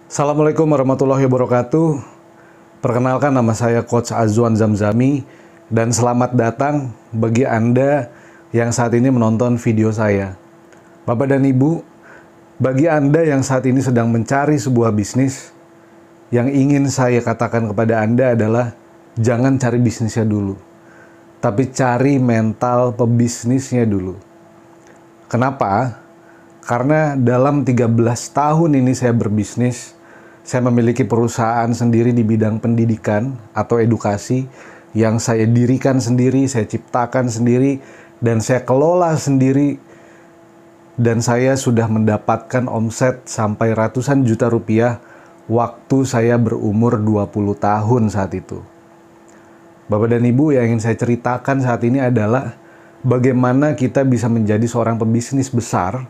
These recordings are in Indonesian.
Assalamualaikum warahmatullahi wabarakatuh. Perkenalkan, nama saya Coach Azwan Zamzami dan selamat datang bagi Anda yang saat ini menonton video saya. Bapak dan Ibu, bagi Anda yang saat ini sedang mencari sebuah bisnis, yang ingin saya katakan kepada Anda adalah jangan cari bisnisnya dulu, tapi cari mental pebisnisnya dulu. Kenapa? Karena dalam 13 tahun ini saya berbisnis, saya memiliki perusahaan sendiri di bidang pendidikan atau edukasi yang saya dirikan sendiri, saya ciptakan sendiri, dan saya kelola sendiri. Dan saya sudah mendapatkan omset sampai ratusan juta rupiah waktu saya berumur 20 tahun saat itu. Bapak dan Ibu, yang ingin saya ceritakan saat ini adalah bagaimana kita bisa menjadi seorang pebisnis besar,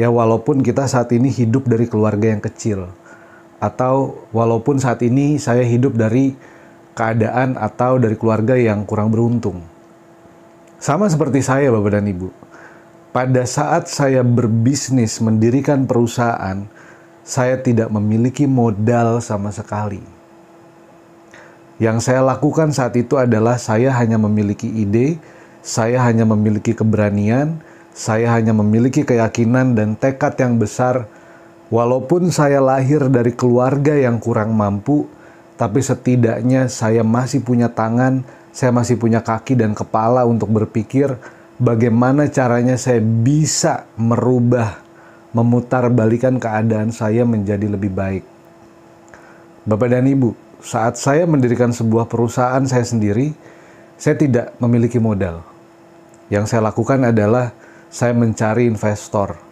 ya walaupun kita saat ini hidup dari keluarga yang kecil. Atau walaupun saat ini saya hidup dari keadaan atau dari keluarga yang kurang beruntung. Sama seperti saya, Bapak dan Ibu. Pada saat saya berbisnis, mendirikan perusahaan, saya tidak memiliki modal sama sekali. Yang saya lakukan saat itu adalah saya hanya memiliki ide, saya hanya memiliki keberanian, saya hanya memiliki keyakinan dan tekad yang besar. Walaupun saya lahir dari keluarga yang kurang mampu, tapi setidaknya saya masih punya tangan, saya masih punya kaki dan kepala untuk berpikir bagaimana caranya saya bisa merubah, memutarbalikan keadaan saya menjadi lebih baik. Bapak dan Ibu, saat saya mendirikan sebuah perusahaan saya sendiri, saya tidak memiliki modal. Yang saya lakukan adalah saya mencari investor.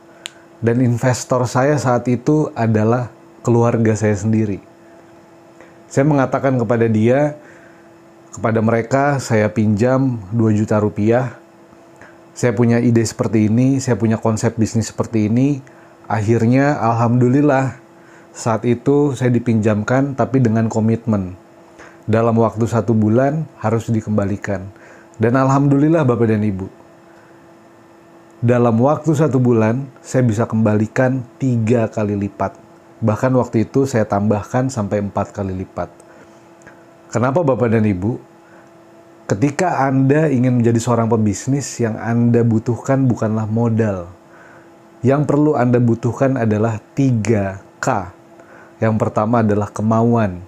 Dan investor saya saat itu adalah keluarga saya sendiri. Saya mengatakan kepada mereka, saya pinjam 2 juta rupiah. Saya punya ide seperti ini, saya punya konsep bisnis seperti ini. Akhirnya, alhamdulillah, saat itu saya dipinjamkan, tapi dengan komitmen. Dalam waktu 1 bulan harus dikembalikan. Dan alhamdulillah Bapak dan Ibu, dalam waktu 1 bulan, saya bisa kembalikan 3 kali lipat. Bahkan waktu itu saya tambahkan sampai 4 kali lipat. Kenapa Bapak dan Ibu? Ketika Anda ingin menjadi seorang pebisnis, yang Anda butuhkan bukanlah modal. Yang perlu Anda butuhkan adalah 3K. Yang pertama adalah kemauan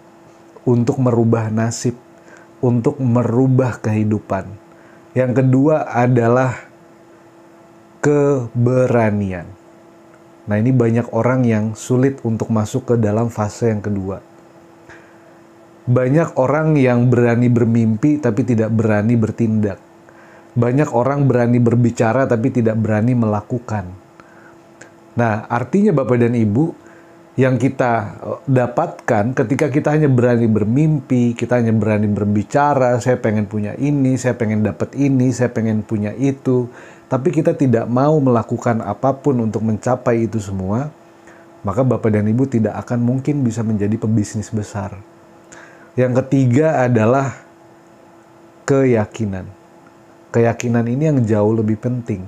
untuk merubah nasib, untuk merubah kehidupan. Yang kedua adalah keberanian. Nah, ini banyak orang yang sulit untuk masuk ke dalam fase yang kedua. Banyak orang yang berani bermimpi tapi tidak berani bertindak. Banyak orang berani berbicara tapi tidak berani melakukan. Nah, artinya Bapak dan Ibu, yang kita dapatkan ketika kita hanya berani bermimpi, kita hanya berani berbicara, saya pengen punya ini, saya pengen dapat ini, saya pengen punya itu, tapi kita tidak mau melakukan apapun untuk mencapai itu semua, maka Bapak dan Ibu tidak akan mungkin bisa menjadi pebisnis besar. Yang ketiga adalah keyakinan. Keyakinan ini yang jauh lebih penting.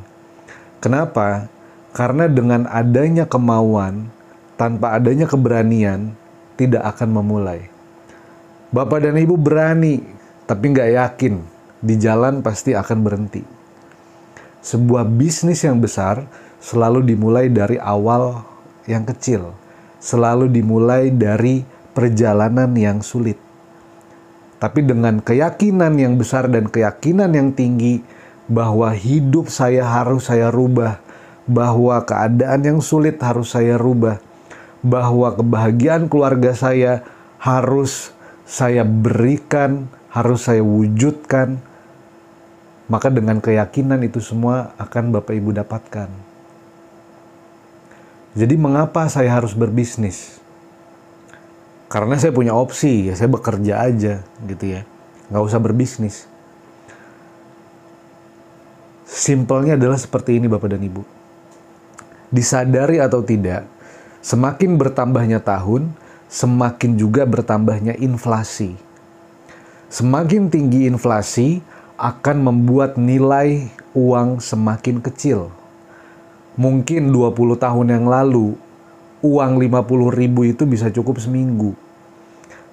Kenapa? Karena dengan adanya kemauan, tanpa adanya keberanian, tidak akan memulai. Bapak dan Ibu berani, tapi nggak yakin, di jalan pasti akan berhenti. Sebuah bisnis yang besar selalu dimulai dari awal yang kecil. Selalu dimulai dari perjalanan yang sulit. Tapi dengan keyakinan yang besar dan keyakinan yang tinggi bahwa hidup saya harus saya rubah, bahwa keadaan yang sulit harus saya rubah, bahwa kebahagiaan keluarga saya harus saya berikan, harus saya wujudkan, maka dengan keyakinan itu semua akan Bapak Ibu dapatkan. Jadi mengapa saya harus berbisnis? Karena saya punya opsi, ya saya bekerja aja gitu ya. Nggak usah berbisnis. Simpelnya adalah seperti ini Bapak dan Ibu. Disadari atau tidak, semakin bertambahnya tahun, semakin juga bertambahnya inflasi. Semakin tinggi inflasi akan membuat nilai uang semakin kecil. Mungkin 20 tahun yang lalu, uang 50.000 itu bisa cukup seminggu.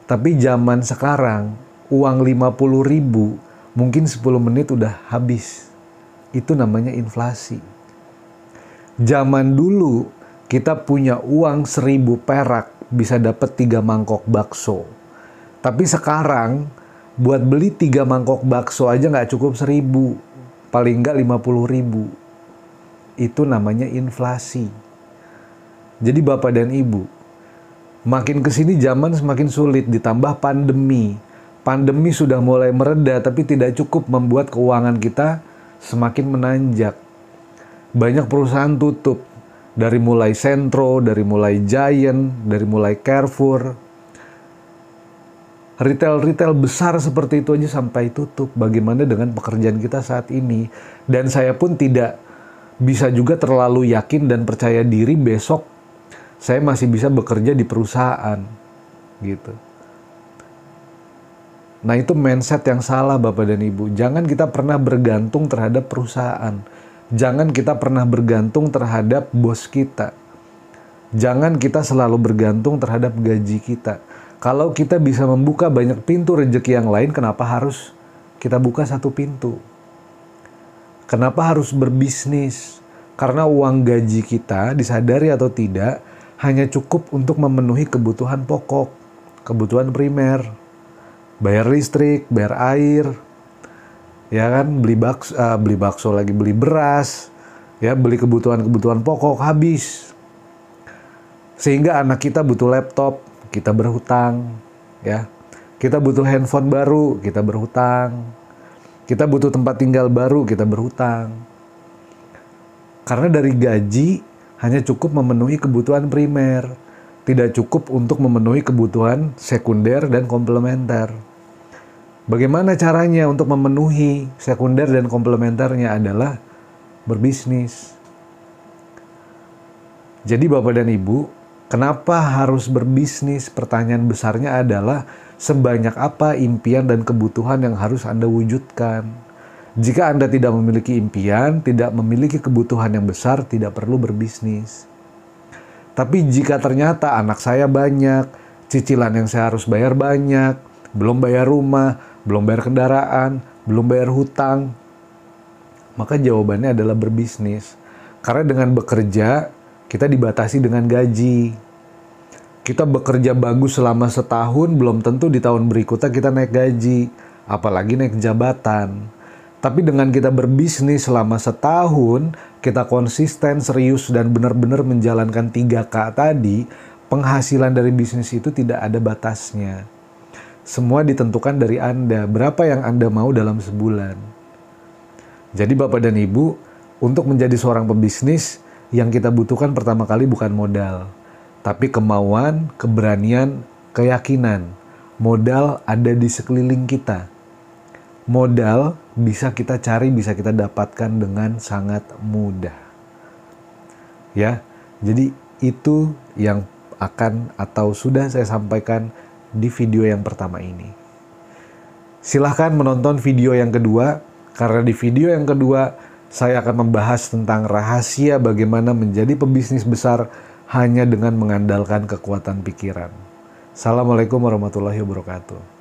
Tapi zaman sekarang, uang 50.000 mungkin 10 menit udah habis. Itu namanya inflasi. Zaman dulu, kita punya uang 1.000 perak bisa dapat 3 mangkok bakso. Tapi sekarang, buat beli 3 mangkok bakso aja nggak cukup 1.000. Paling nggak 50.000. Itu namanya inflasi. Jadi Bapak dan Ibu, makin kesini zaman semakin sulit, ditambah pandemi. Pandemi sudah mulai mereda, tapi tidak cukup membuat keuangan kita semakin menanjak. Banyak perusahaan tutup, dari mulai Sentro, dari mulai Giant, dari mulai Carrefour. Retail-retail besar seperti itu aja sampai tutup. Bagaimana dengan pekerjaan kita saat ini? Dan saya pun tidak bisa juga terlalu yakin dan percaya diri besok saya masih bisa bekerja di perusahaan. Gitu. Nah, itu mindset yang salah Bapak dan Ibu. Jangan kita pernah bergantung terhadap perusahaan. Jangan kita pernah bergantung terhadap bos kita. Jangan kita selalu bergantung terhadap gaji kita. Kalau kita bisa membuka banyak pintu rezeki yang lain, kenapa harus kita buka satu pintu? Kenapa harus berbisnis? Karena uang gaji kita, disadari atau tidak, hanya cukup untuk memenuhi kebutuhan pokok, kebutuhan primer. Bayar listrik, bayar air, ya kan, beli bakso lagi, beli beras, ya, beli kebutuhan pokok habis. Sehingga anak kita butuh laptop, kita berhutang, ya. Kita butuh handphone baru, kita berhutang. Kita butuh tempat tinggal baru, kita berhutang. Karena dari gaji hanya cukup memenuhi kebutuhan primer, tidak cukup untuk memenuhi kebutuhan sekunder dan komplementer. Bagaimana caranya untuk memenuhi sekunder dan komplementernya adalah berbisnis. Jadi Bapak dan Ibu, kenapa harus berbisnis? Pertanyaan besarnya adalah sebanyak apa impian dan kebutuhan yang harus Anda wujudkan. Jika Anda tidak memiliki impian, tidak memiliki kebutuhan yang besar, tidak perlu berbisnis. Tapi jika ternyata anak saya banyak, cicilan yang saya harus bayar banyak, belum bayar rumah, belum bayar kendaraan, belum bayar hutang, maka jawabannya adalah berbisnis. Karena dengan bekerja, kita dibatasi dengan gaji. Kita bekerja bagus selama setahun, belum tentu di tahun berikutnya kita naik gaji, apalagi naik jabatan. Tapi dengan kita berbisnis selama setahun, kita konsisten, serius, dan benar-benar menjalankan 3K tadi, penghasilan dari bisnis itu tidak ada batasnya. Semua ditentukan dari Anda, berapa yang Anda mau dalam sebulan. Jadi Bapak dan Ibu, untuk menjadi seorang pebisnis, yang kita butuhkan pertama kali bukan modal, tapi kemauan, keberanian, keyakinan. Modal ada di sekeliling kita. Modal bisa kita cari, bisa kita dapatkan dengan sangat mudah. Ya, jadi itu yang akan atau sudah saya sampaikan di video yang pertama ini. Silahkan menonton video yang kedua, karena di video yang kedua saya akan membahas tentang rahasia bagaimana menjadi pebisnis besar hanya dengan mengandalkan kekuatan pikiran. Assalamualaikum warahmatullahi wabarakatuh.